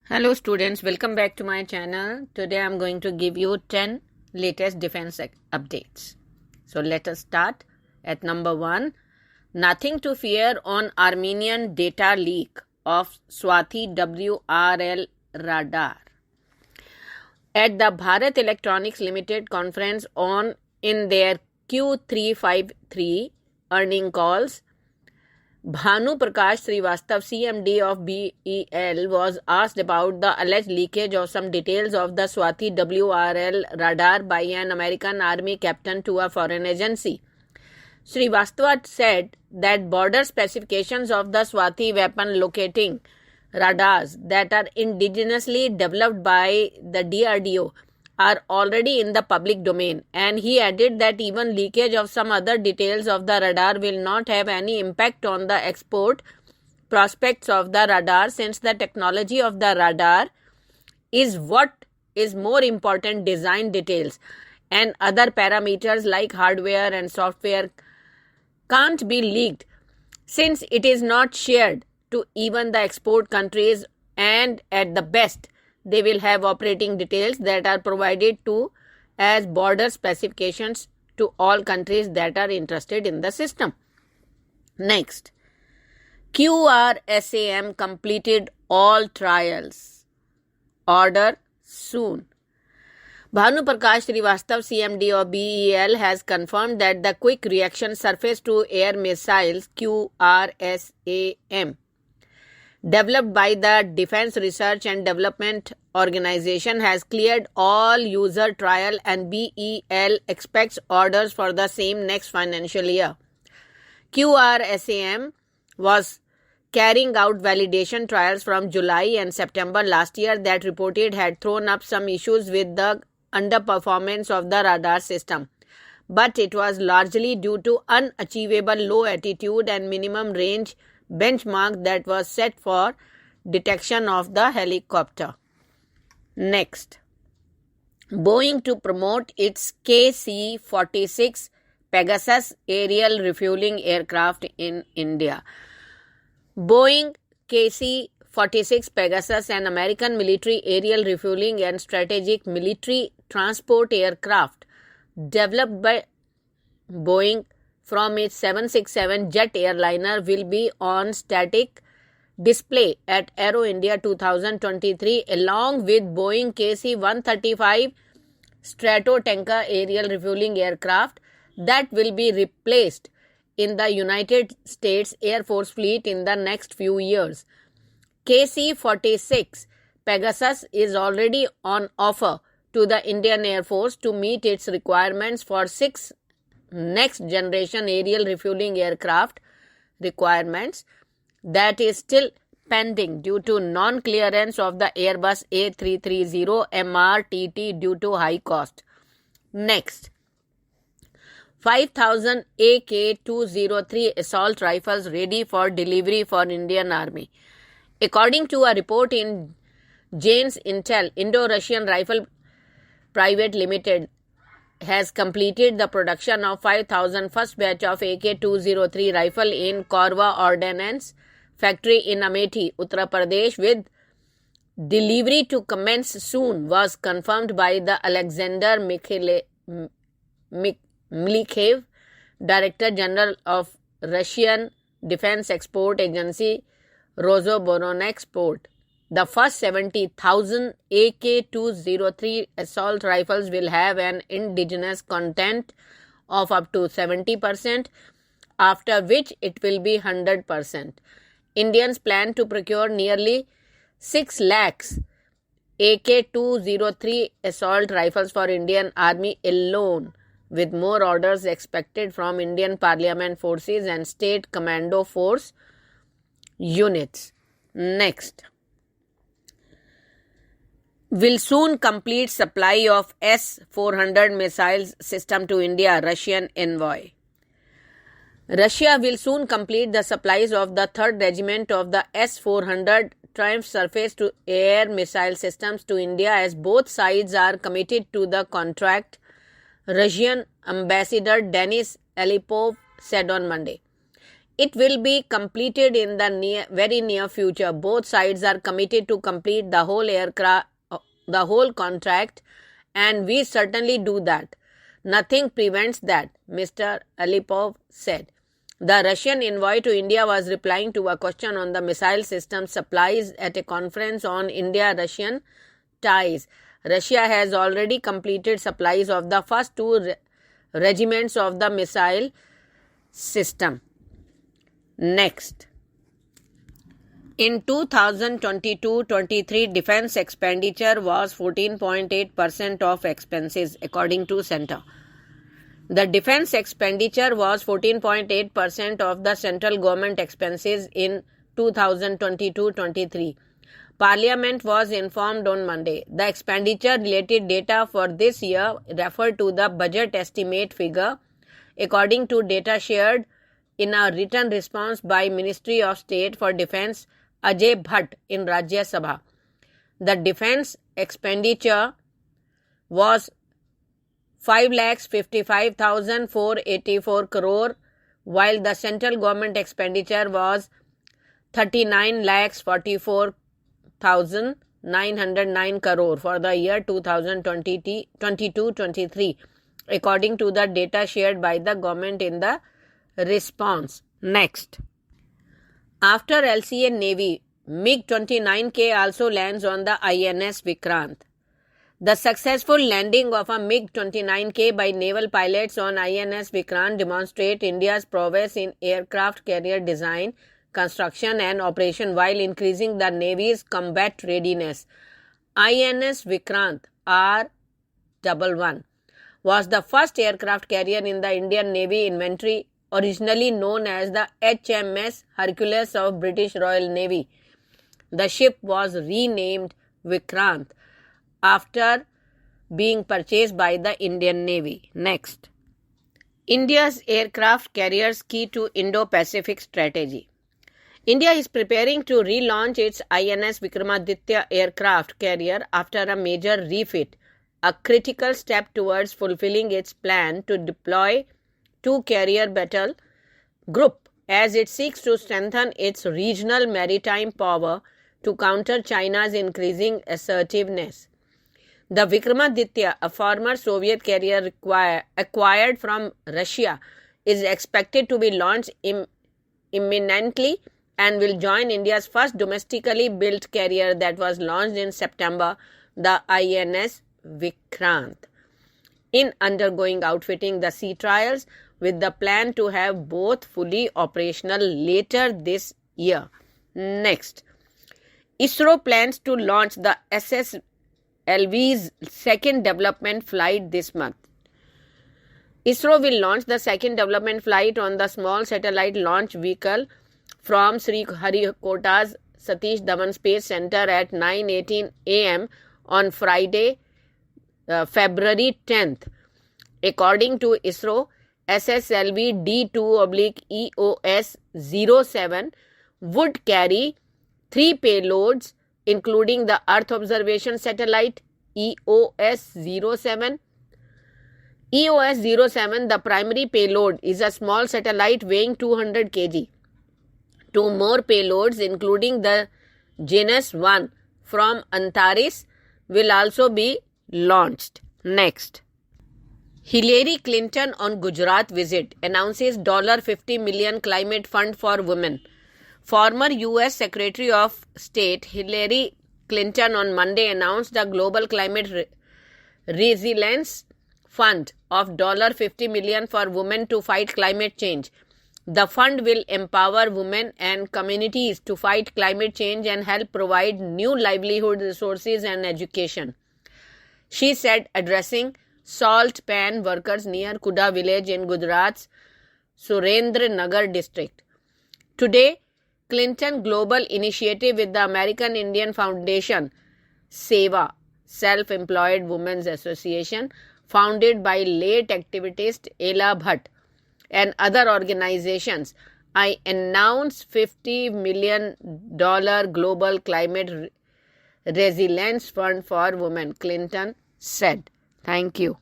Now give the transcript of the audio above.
Hello students, welcome back to my channel. Today I am going to give you 10 latest defense updates. So let us start at number 1. Nothing to fear on Armenian data leak of Swathi WRL Radar. At the Bharat Electronics Limited conference in their Q353 earning calls, Bhanu Prakash Srivastav, CMD of BEL, was asked about the alleged leakage of some details of the Swathi WRL radar by an American Army captain to a foreign agency. Srivastava said that border specifications of the Swathi weapon locating radars that are indigenously developed by the DRDO are already in the public domain, and he added that even leakage of some other details of the radar will not have any impact on the export prospects of the radar, since the technology of the radar is what is more important. Design details and other parameters like hardware and software can't be leaked, since it is not shared to even the export countries, and at the best they will have operating details that are provided to as border specifications to all countries that are interested in the system. Next, QRSAM completed all trials. Order soon. Bhanu Prakash Srivastav, CMD of BEL, has confirmed that the Quick Reaction Surface to Air Missiles QRSAM developed by the Defence Research and Development Organization has cleared all user trial, and BEL expects orders for the same next financial year. QRSAM was carrying out validation trials from July and September last year that reported had thrown up some issues with the underperformance of the radar system, but it was largely due to unachievable low altitude and minimum range benchmark that was set for detection of the helicopter. Next, Boeing to promote its KC-46 Pegasus aerial refueling aircraft in India. Boeing KC-46 Pegasus, an American military aerial refueling and strategic military transport aircraft developed by Boeing from its 767 jet airliner, will be on static display at Aero India 2023 along with Boeing KC-135 Stratotanker aerial refueling aircraft that will be replaced in the United States Air Force fleet in the next few years. KC-46 Pegasus is already on offer to the Indian Air Force to meet its requirements for 6 next generation aerial refueling aircraft requirements that is still pending due to non-clearance of the Airbus A330 MRTT due to high cost. Next, 5,000 AK-203 assault rifles ready for delivery for Indian Army. According to a report in Jane's Intel, Indo-Russian Rifle Private Limited has completed the production of 5,000 first batch of AK-203 rifle in Korwa Ordnance Factory in Amethi, Uttar Pradesh, with delivery to commence soon, was confirmed by the Alexander Milikhev, Director General of Russian Defence Export Agency Rosoboronexport. The first 70,000 AK-203 assault rifles will have an indigenous content of up to 70%, after which it will be 100%. Indians plan to procure nearly 6 lakhs AK-203 assault rifles for Indian Army alone, with more orders expected from Indian Parliament forces and state commando force units. Next, will soon complete supply of S-400 missiles system to India, Russian envoy. Russia will soon complete the supplies of the 3rd Regiment of the S-400 Triumph surface-to-air missile systems to India, as both sides are committed to the contract, Russian Ambassador Denis Alipov said on Monday. It will be completed in the very near future. Both sides are committed to complete the whole contract, and we certainly do that. Nothing prevents that, Mr. Alipov said. The Russian envoy to India was replying to a question on the missile system supplies at a conference on India-Russian ties. Russia has already completed supplies of the first two regiments of the missile system. Next. In 2022-23, defense expenditure was 14.8% of expenses, according to Center. The defense expenditure was 14.8% of the central government expenses in 2022-23. Parliament was informed on Monday. The expenditure-related data for this year referred to the budget estimate figure, according to data shared in a written response by Ministry of State for Defence Ajay Bhatt in Rajya Sabha. The defence expenditure was 5,55,484 crore, while the central government expenditure was 39,44,909 crore for the year 2022-23, according to the data shared by the government in the response. Next. After LCA Navy, MiG-29K also lands on the INS Vikrant. The successful landing of a MiG-29K by naval pilots on INS Vikrant demonstrates India's prowess in aircraft carrier design, construction and operation while increasing the Navy's combat readiness. INS Vikrant R11 was the first aircraft carrier in the Indian Navy inventory, originally known as the HMS Hercules of British Royal Navy. The ship was renamed Vikrant after being purchased by the Indian Navy. Next. India's aircraft carriers key to Indo-Pacific Strategy. India is preparing to relaunch its INS Vikramaditya aircraft carrier after a major refit, a critical step towards fulfilling its plan to deploy two carrier battle group as it seeks to strengthen its regional maritime power to counter China's increasing assertiveness. The Vikramaditya, a former Soviet carrier acquired from Russia, is expected to be launched imminently and will join India's first domestically built carrier that was launched in September, the INS Vikrant, in undergoing outfitting the sea trials with the plan to have both fully operational later this year. Next. ISRO plans to launch the SSLV's second development flight this month. ISRO will launch the second development flight on the small satellite launch vehicle from Sriharikota's Satish Dhawan Space Center at 9:18 a.m. on Friday, February 10th. According to ISRO, SSLV D2/EOS-07 would carry 3 payloads, including the Earth Observation Satellite EOS-07. EOS-07, the primary payload, is a small satellite weighing 200 kg. 2 more payloads, including the Janus 1 from Antares, will also be launched. Next. Hillary Clinton on Gujarat visit announces $50 million climate fund for women. Former U.S. Secretary of State Hillary Clinton on Monday announced the Global Climate Resilience Fund of $50 million for women to fight climate change. The fund will empower women and communities to fight climate change and help provide new livelihood resources and education, she said, addressing salt pan workers near Kuda village in Gujarat's Surendranagar district. Today, Clinton Global Initiative with the American Indian Foundation, SEVA, Self-Employed Women's Association, founded by late activist Ela Bhatt, and other organizations, I announced $50 million Global Climate Resilience Fund for Women, Clinton said. Thank you.